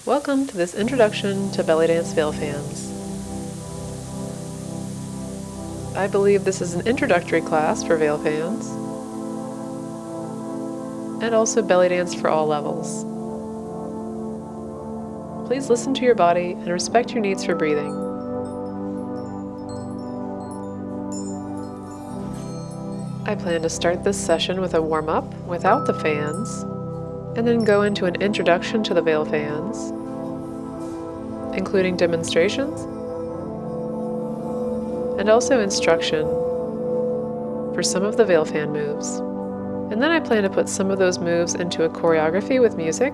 Welcome to this introduction to Bellydance veil fans. I believe this is an introductory class for veil fans, and also Bellydance for all levels. Please listen to your body and respect your needs for breathing. I plan to start this session with a warm-up without the fans, and then go into an introduction to the veil fans, including demonstrations, and also instruction for some of the veil fan moves. And then I plan to put some of those moves into a choreography with music.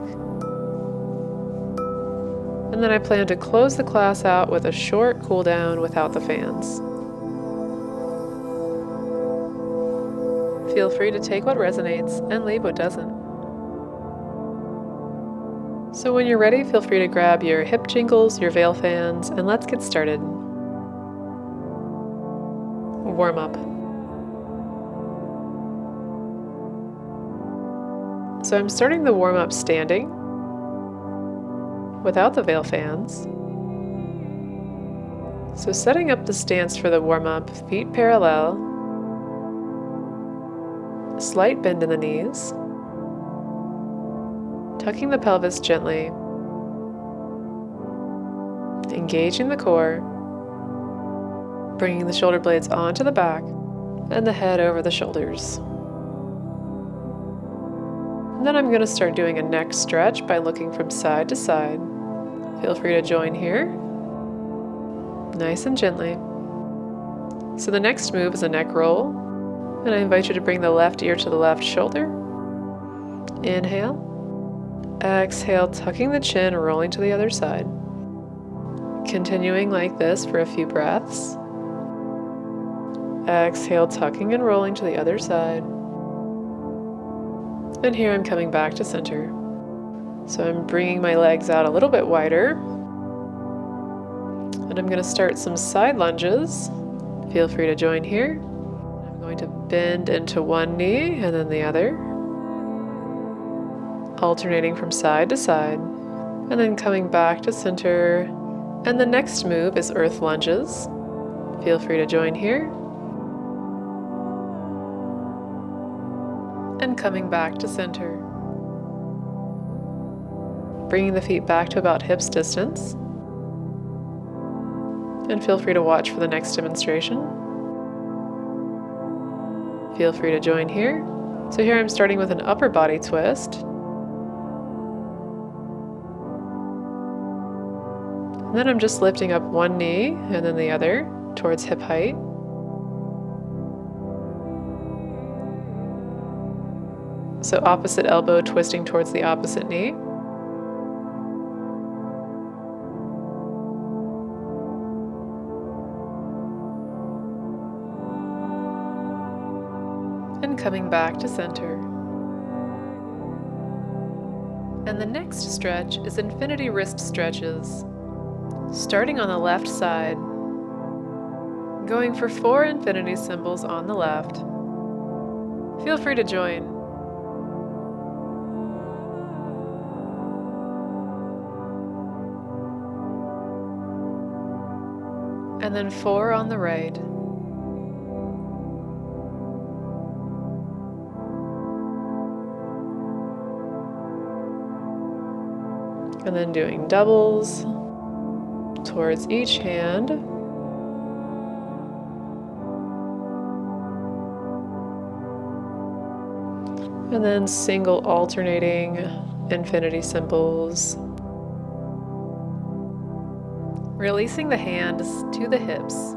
And then I plan to close the class out with a short cooldown without the fans. Feel free to take what resonates and leave what doesn't. So when you're ready, feel free to grab your hip jingles, your veil fans, and let's get started. Warm up. So I'm starting the warm up standing, without the veil fans. So setting up the stance for the warm up, feet parallel, slight bend in the knees, tucking the pelvis gently, engaging the core, bringing the shoulder blades onto the back and the head over the shoulders. And then I'm going to start doing a neck stretch by looking from side to side. Feel free to join here, nice and gently. So the next move is a neck roll, and I invite you to bring the left ear to the left shoulder. Inhale. Exhale, tucking the chin, rolling to the other side. Continuing like this for a few breaths. Exhale, tucking and rolling to the other side. And here I'm coming back to center. So I'm bringing my legs out a little bit wider. And I'm going to start some side lunges. Feel free to join here. I'm going to bend into one knee and then the other, alternating from side to side, and then coming back to center. And the next move is earth lunges. Feel free to join here. And coming back to center. Bringing the feet back to about hips distance. And feel free to watch for the next demonstration. Feel free to join here. So here I'm starting with an upper body twist. And then I'm just lifting up one knee and then the other towards hip height. So opposite elbow twisting towards the opposite knee. And coming back to center. And the next stretch is infinity wrist stretches. Starting on the left side, going for 4 infinity symbols on the left. Feel free to join. And then 4 on the right. And then doing doubles towards each hand. And then single alternating infinity symbols. Releasing the hands to the hips.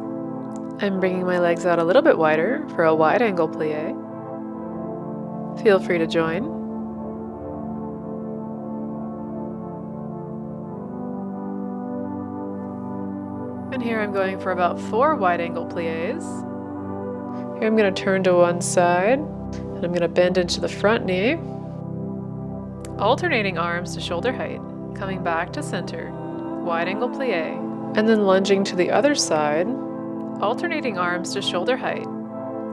I'm bringing my legs out a little bit wider for a wide angle plie. Feel free to join. And here I'm going for about 4 wide angle plies. Here I'm going to turn to one side, and I'm going to bend into the front knee, alternating arms to shoulder height, coming back to center, wide angle plie, and then lunging to the other side, alternating arms to shoulder height,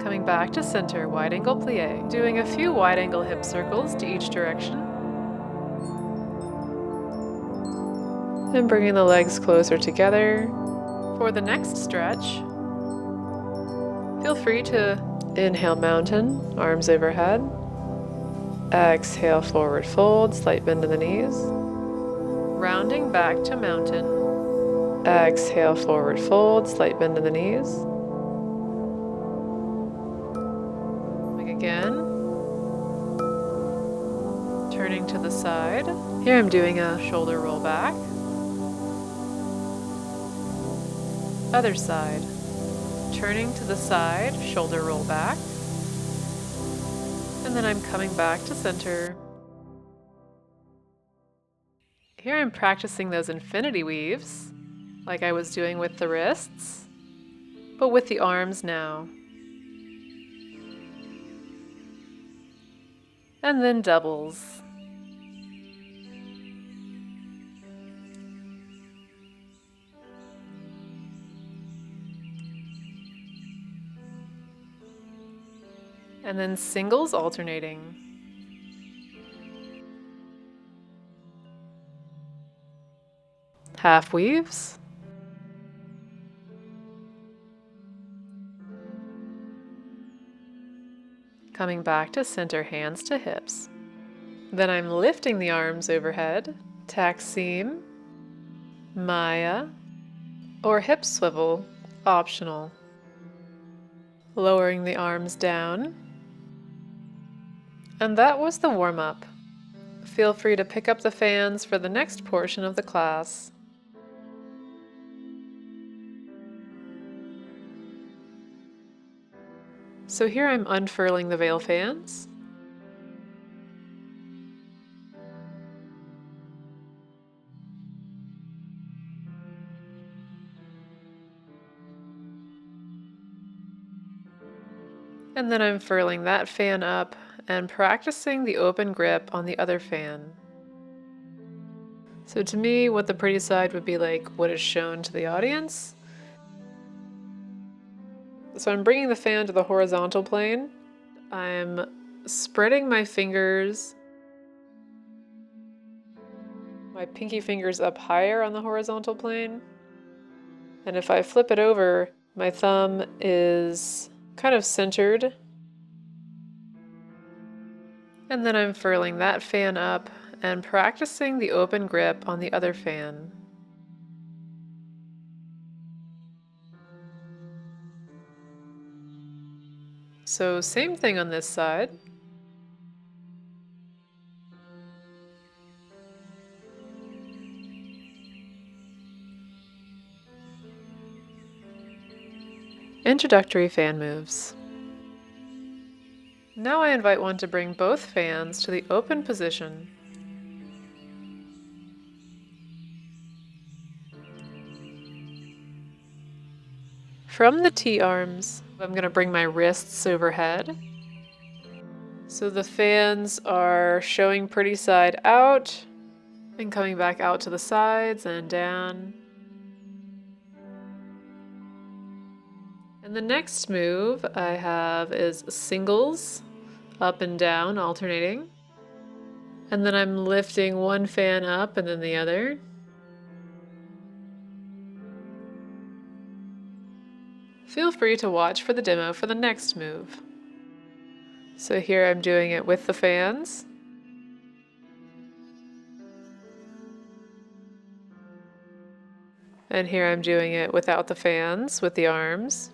coming back to center, wide angle plie, doing a few wide angle hip circles to each direction. And bringing the legs closer together. For the next stretch, feel free to inhale mountain, arms overhead. Exhale, forward fold, slight bend in the knees. Rounding back to mountain. Exhale, forward fold, slight bend in the knees. Again. Turning to the side. Here I'm doing a shoulder roll back. Other side. Turning to the side, shoulder roll back. And then I'm coming back to center. Here I'm practicing those infinity weaves, like I was doing with the wrists, but with the arms now. And then doubles. And then singles alternating. Half weaves. Coming back to center, hands to hips. Then I'm lifting the arms overhead, Taksim, Maya, or hip swivel, optional. Lowering the arms down. And that was the warm-up. Feel free to pick up the fans for the next portion of the class. So here I'm unfurling the veil fans. And then I'm furling that fan up and practicing the open grip on the other fan. So to me, what the pretty side would be like what is shown to the audience. So I'm bringing the fan to the horizontal plane. I'm spreading my fingers, my pinky fingers up higher on the horizontal plane. And if I flip it over, my thumb is kind of centered. And then I'm furling that fan up and practicing the open grip on the other fan. So same thing on this side. Introductory fan moves. Now I invite one to bring both fans to the open position. From the T-arms, I'm going to bring my wrists overhead. So the fans are showing pretty side out and coming back out to the sides and down. And the next move I have is singles, up and down, alternating. And then I'm lifting one fan up and then the other. Feel free to watch for the demo for the next move. So here I'm doing it with the fans. And here I'm doing it without the fans, with the arms.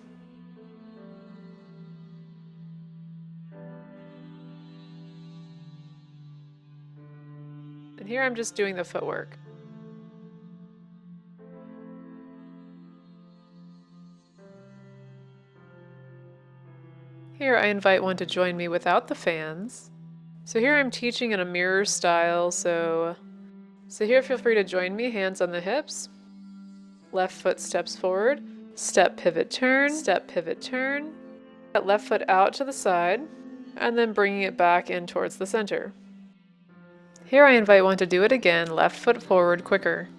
And here I'm just doing the footwork. Here I invite one to join me without the fans. So here I'm teaching in a mirror style, so here feel free to join me, hands on the hips. Left foot steps forward, step, pivot, turn, step, pivot, turn. That left foot out to the side, and then bringing it back in towards the center. Here I invite one to do it again, left foot forward quicker.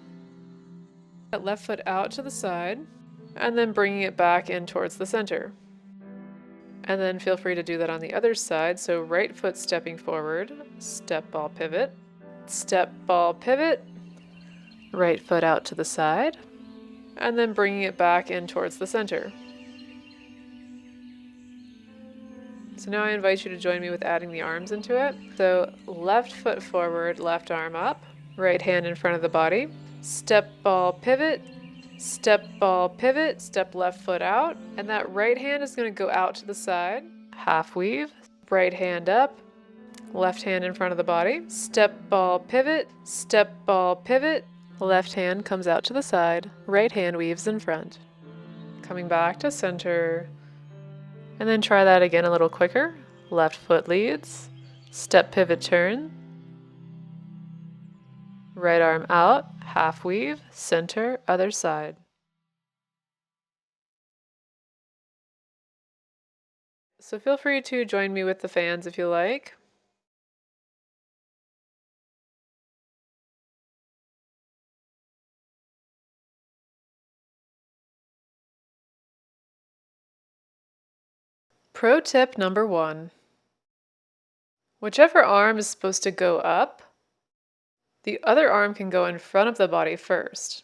That left foot out to the side, and then bringing it back in towards the center. And then feel free to do that on the other side. So right foot stepping forward, step, ball, pivot, right Right foot out to the side, and then bringing it back in towards the center. So now I invite you to join me with adding the arms into it. So left foot forward, left arm up, right hand in front of the body. Step, ball, pivot, step, ball, pivot, step left foot out, and that right hand is going to go out to the side. Half weave, right hand up, left hand in front of the body. Step, ball, pivot, step, ball, pivot. Left hand comes out to the side, right hand weaves in front. Coming back to center, and then try that again a little quicker. Left foot leads, step, pivot, turn. Right arm out, half weave, center, other side. So feel free to join me with the fans if you like. Pro tip number 1. Whichever arm is supposed to go up, the other arm can go in front of the body first.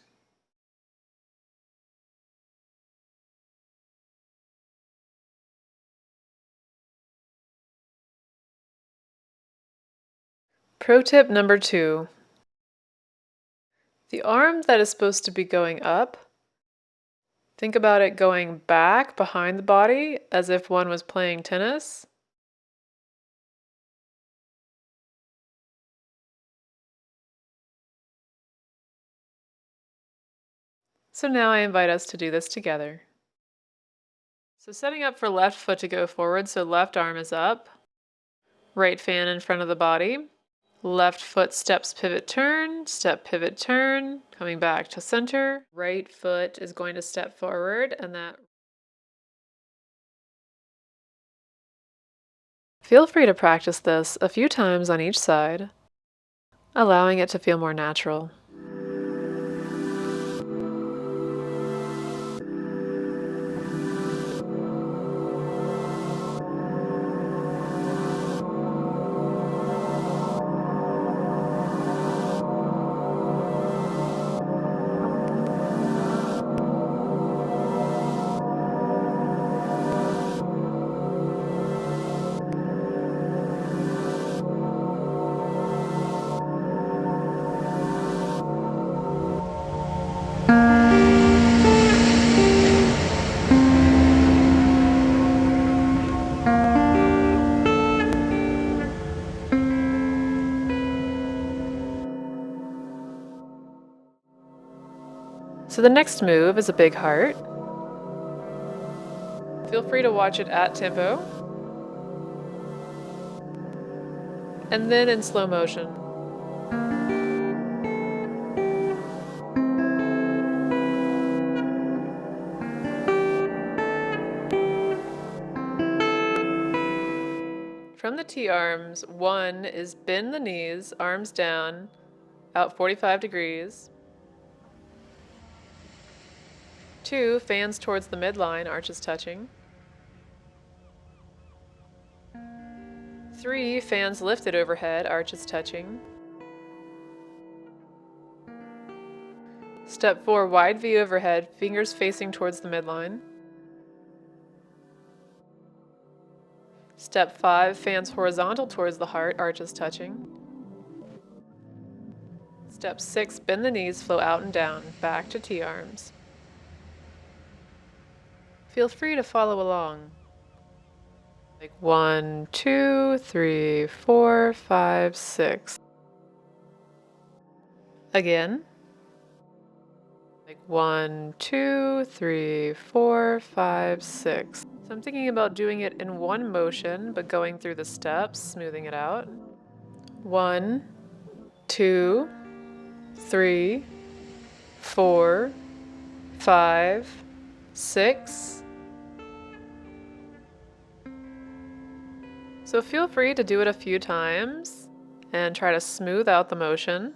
Pro tip number 2. The arm that is supposed to be going up, think about it going back behind the body as if one was playing tennis. So now I invite us to do this together. So setting up for left foot to go forward, so left arm is up, right fan in front of the body, left foot steps, pivot, turn, step, pivot, turn, coming back to center. Right foot is going to step forward, and that. Feel free to practice this a few times on each side, allowing it to feel more natural. So the next move is a big heart. Feel free to watch it at tempo, and then in slow motion. From the T-arms, 1 is bend the knees, arms down, out 45 degrees. 2, fans towards the midline, arches touching. 3, fans lifted overhead, arches touching. Step 4, wide V overhead, fingers facing towards the midline. Step 5, fans horizontal towards the heart, arches touching. Step 6, bend the knees, flow out and down, back to T-arms. Feel free to follow along. Like 1, 2, 3, 4, 5, 6. Again. Like 1, 2, 3, 4, 5, 6. So I'm thinking about doing it in one motion, but going through the steps, smoothing it out. 1, 2, 3, 4, 5, 6. So feel free to do it a few times and try to smooth out the motion.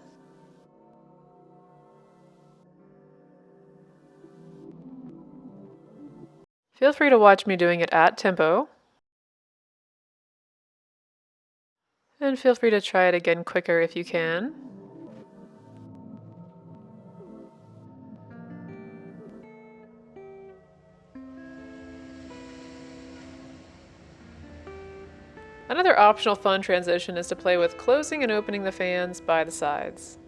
Feel free to watch me doing it at tempo. And feel free to try it again quicker if you can. Another optional fun transition is to play with closing and opening the fans by the sides.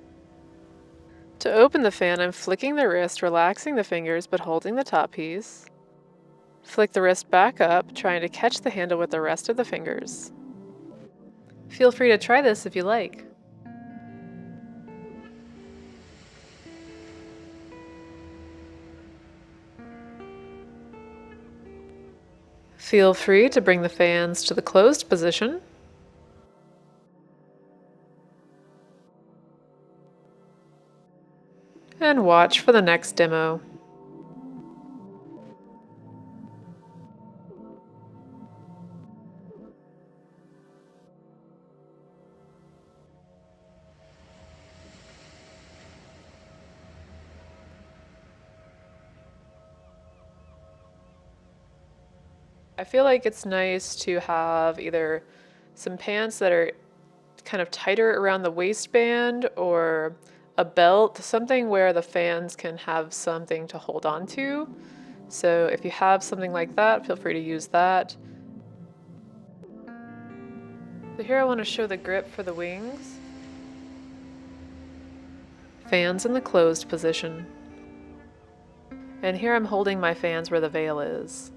To open the fan, I'm flicking the wrist, relaxing the fingers, but holding the top piece. Flick the wrist back up, trying to catch the handle with the rest of the fingers. Feel free to try this if you like. Feel free to bring the fans to the closed position. And watch for the next demo. I feel like it's nice to have either some pants that are kind of tighter around the waistband or a belt, something where the fans can have something to hold on to. So if you have something like that, feel free to use that. So here I want to show the grip for the wings. Fans in the closed position. And here I'm holding my fans where the veil is.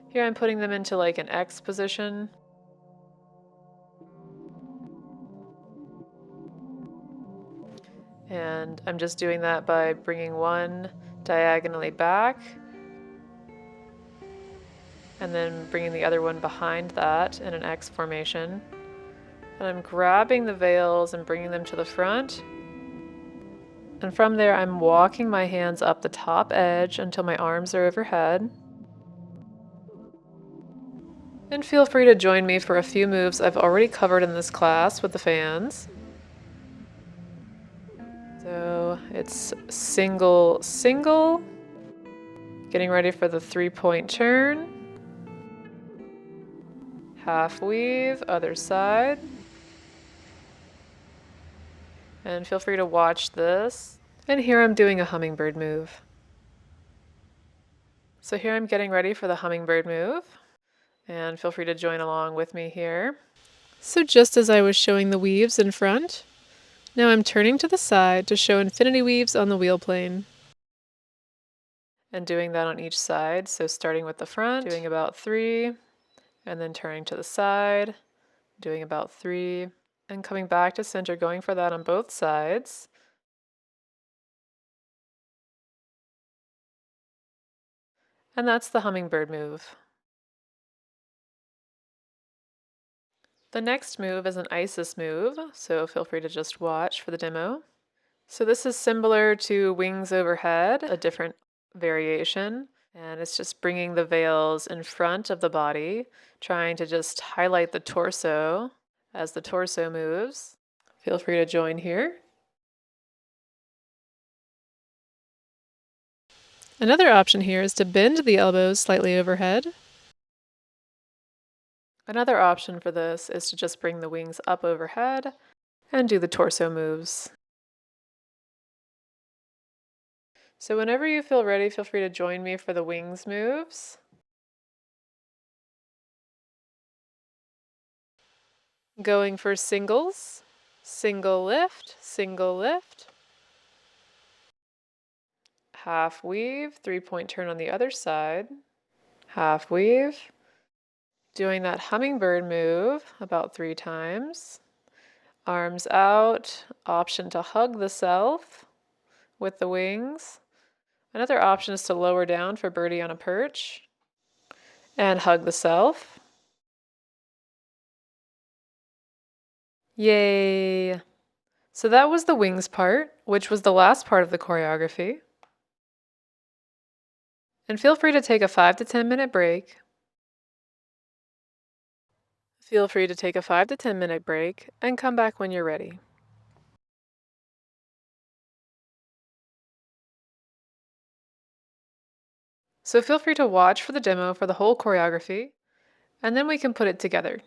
Here I'm putting them into like an X position. And I'm just doing that by bringing one diagonally back and then bringing the other one behind that in an X formation. And I'm grabbing the veils and bringing them to the front. And from there, I'm walking my hands up the top edge until my arms are overhead. And feel free to join me for a few moves I've already covered in this class with the fans. So it's single, single, getting ready for the 3-point turn, half weave, other side, and feel free to watch this. And here I'm doing a hummingbird move. So here I'm getting ready for the hummingbird move, and feel free to join along with me here. So just as I was showing the weaves in front, now I'm turning to the side to show infinity weaves on the wheel plane. And doing that on each side, so starting with the front, doing about 3, and then turning to the side, doing about 3, and coming back to center, going for that on both sides. And that's the hummingbird move. The next move is an Isis move, so feel free to just watch for the demo. So this is similar to wings overhead, a different variation, and it's just bringing the veils in front of the body, trying to just highlight the torso as the torso moves. Feel free to join here. Another option here is to bend the elbows slightly overhead. Another option for this is to just bring the wings up overhead and do the torso moves. So whenever you feel ready, feel free to join me for the wings moves. Going for singles, single lift, half weave, 3-point turn on the other side, half weave, doing that hummingbird move about 3 times, arms out, option to hug the self with the wings. Another option is to lower down for birdie on a perch and hug the self. Yay! So that was the wings part, which was the last part of the choreography. And feel free to take a 5 to 10 minute break. Feel free to take a 5 to 10 minute break and come back when you're ready. So feel free to watch for the demo for the whole choreography, and then we can put it together.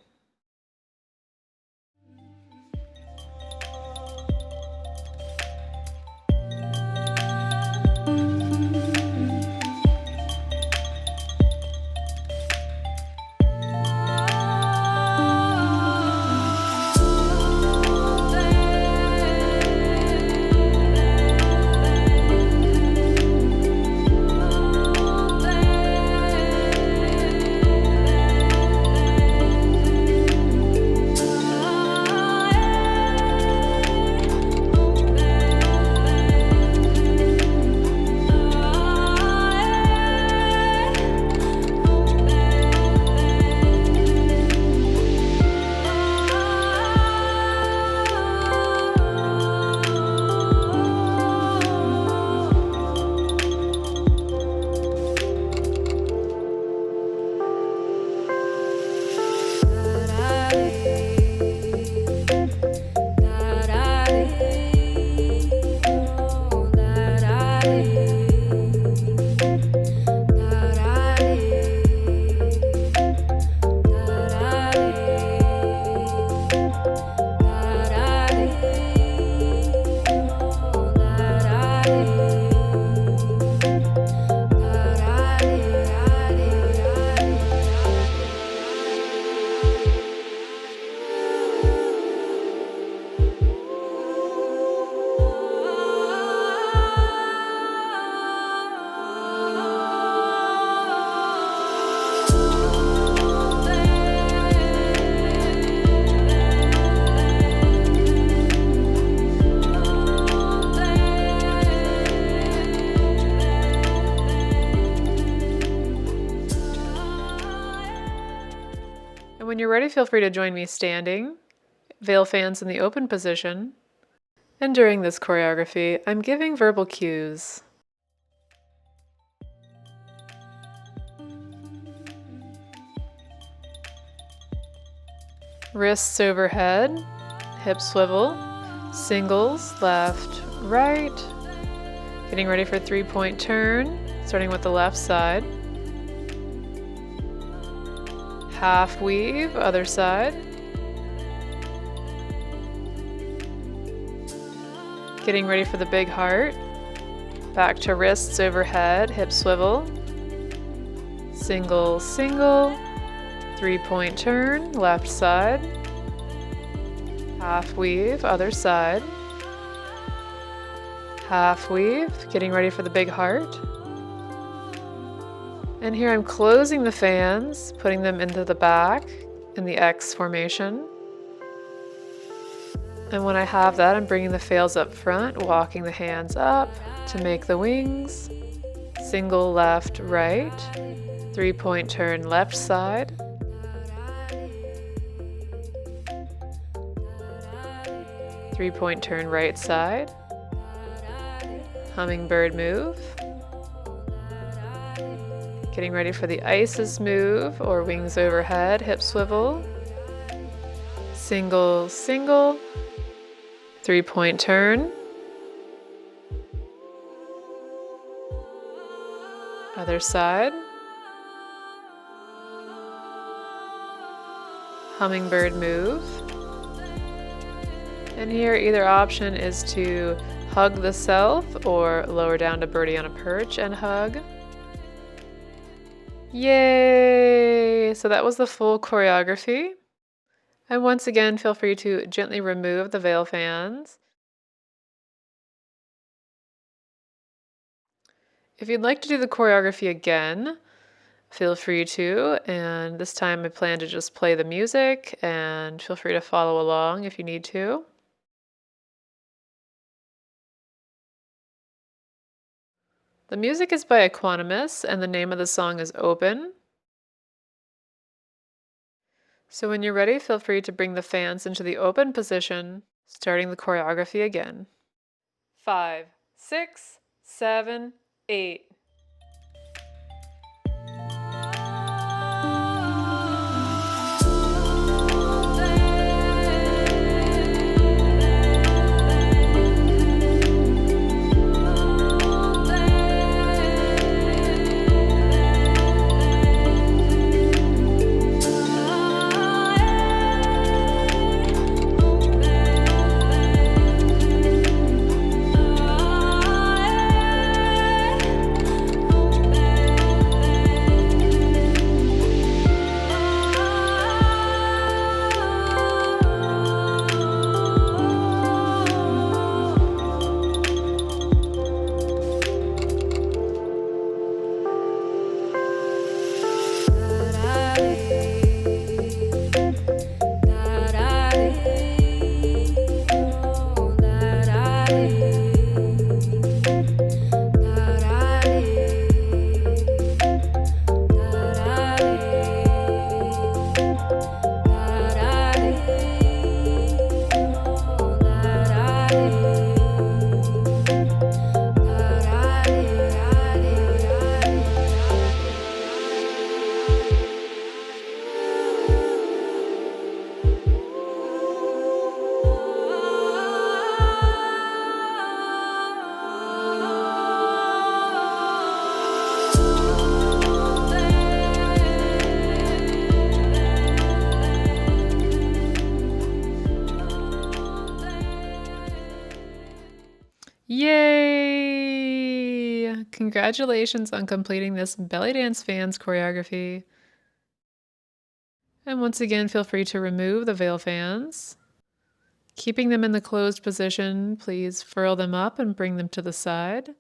ready, feel free to join me standing, veil fans in the open position. And during this choreography, I'm giving verbal cues. Wrists overhead, hip swivel, singles, left, right. Getting ready for 3-point turn, starting with the left side. Half weave, other side. Getting ready for the big heart. Back to wrists overhead, hip swivel. Single, single. 3-point turn, left side. Half weave, other side. Half weave, getting ready for the big heart. And here I'm closing the fans, putting them into the back in the X formation. And when I have that, I'm bringing the fails up front, walking the hands up to make the wings. Single left, right. 3-point turn, left side. Three-point turn, right side. Hummingbird move. Getting ready for the Isis move or wings overhead, hip swivel. Single, single. 3-point turn. Other side. Hummingbird move. And here either option is to hug the self or lower down to birdie on a perch and hug. Yay! So that was the full choreography. And once again, feel free to gently remove the veil fans. If you'd like to do the choreography again, feel free to. And this time I plan to just play the music, and feel free to follow along if you need to. The music is by Equanimous, and the name of the song is Open. So when you're ready, feel free to bring the fans into the open position, starting the choreography again. 5, 6, 7, 8. Yay! Congratulations on completing this Bellydance fans choreography. And once again, feel free to remove the veil fans. Keeping them in the closed position, please furl them up and bring them to the side.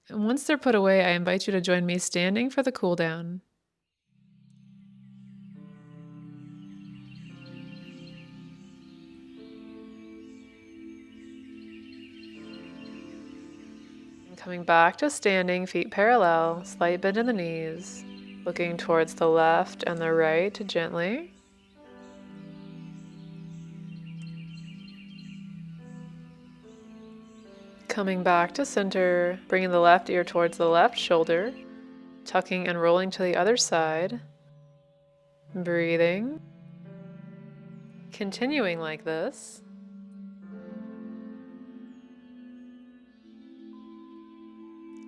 And once they're put away, I invite you to join me standing for the cooldown. Coming back to standing, feet parallel, slight bend in the knees. Looking towards the left and the right gently. Coming back to center, bringing the left ear towards the left shoulder, tucking and rolling to the other side. Breathing. Continuing like this.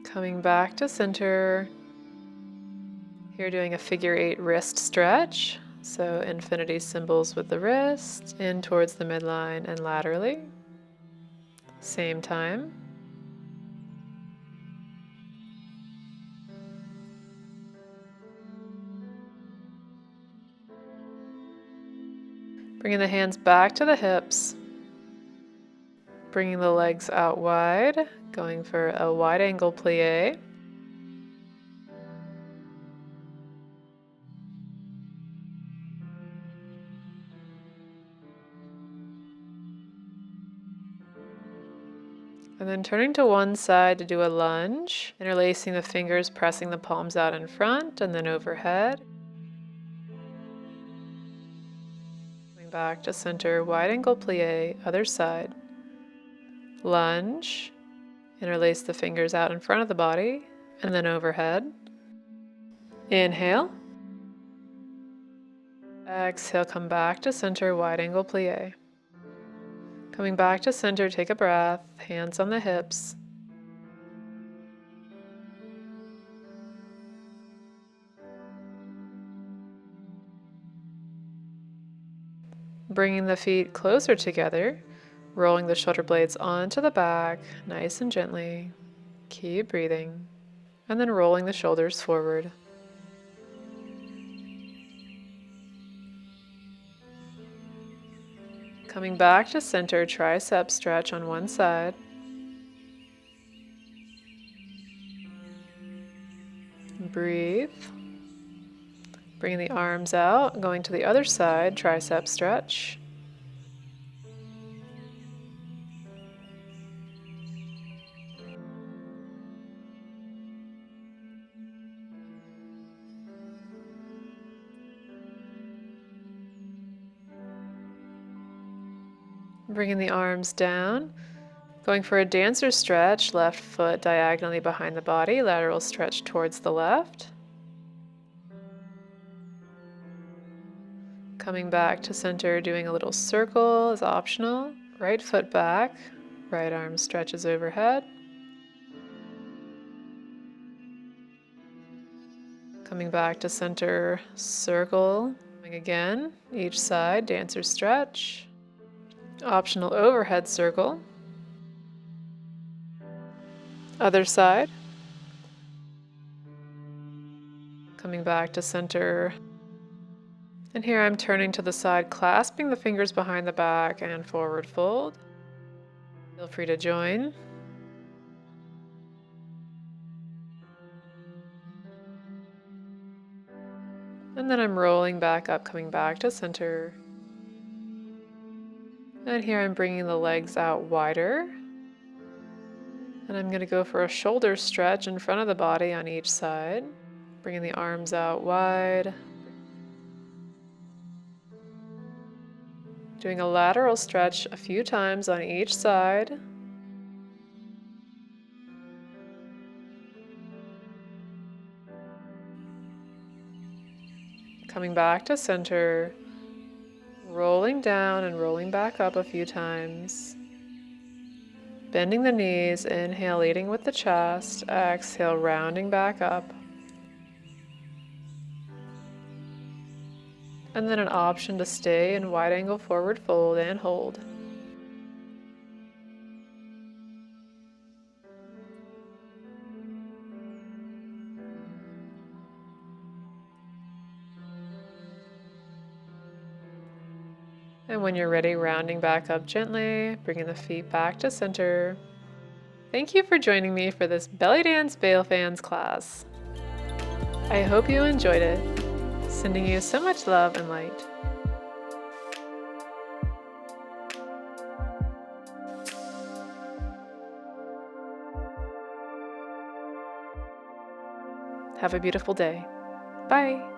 Coming back to center. Here doing a figure 8 wrist stretch. So infinity symbols with the wrist, in towards the midline and laterally. Same time. Bringing the hands back to the hips. Bringing the legs out wide, going for a wide angle plie. And then turning to one side to do a lunge, interlacing the fingers, pressing the palms out in front and then overhead. Coming back to center, wide angle plie, other side. Lunge, interlace the fingers out in front of the body and then overhead. Inhale. Exhale, come back to center, wide angle plie. Coming back to center, take a breath, hands on the hips. Bringing the feet closer together, rolling the shoulder blades onto the back, nice and gently. Keep breathing. And then rolling the shoulders forward. Coming back to center, tricep stretch on one side. Breathe. Bringing the arms out, going to the other side, tricep stretch. Bringing the arms down, going for a dancer stretch, left foot diagonally behind the body, lateral stretch towards the left. Coming back to center, doing a little circle is optional. Right foot back, right arm stretches overhead. Coming back to center, circle. Again, each side, dancer stretch. Optional overhead circle. Other side. Coming back to center. And here I'm turning to the side, clasping the fingers behind the back and forward fold. Feel free to join. And then I'm rolling back up, coming back to center. And here I'm bringing the legs out wider. And I'm going to go for a shoulder stretch in front of the body on each side. Bringing the arms out wide. Doing a lateral stretch a few times on each side. Coming back to center. Rolling down and rolling back up a few times. Bending the knees, inhale, leading with the chest, exhale, rounding back up. And then an option to stay in wide angle forward fold and hold. And when you're ready, rounding back up gently, bringing the feet back to center. Thank you for joining me for this Bellydance Veil Fans class. I hope you enjoyed it. Sending you so much love and light. Have a beautiful day. Bye.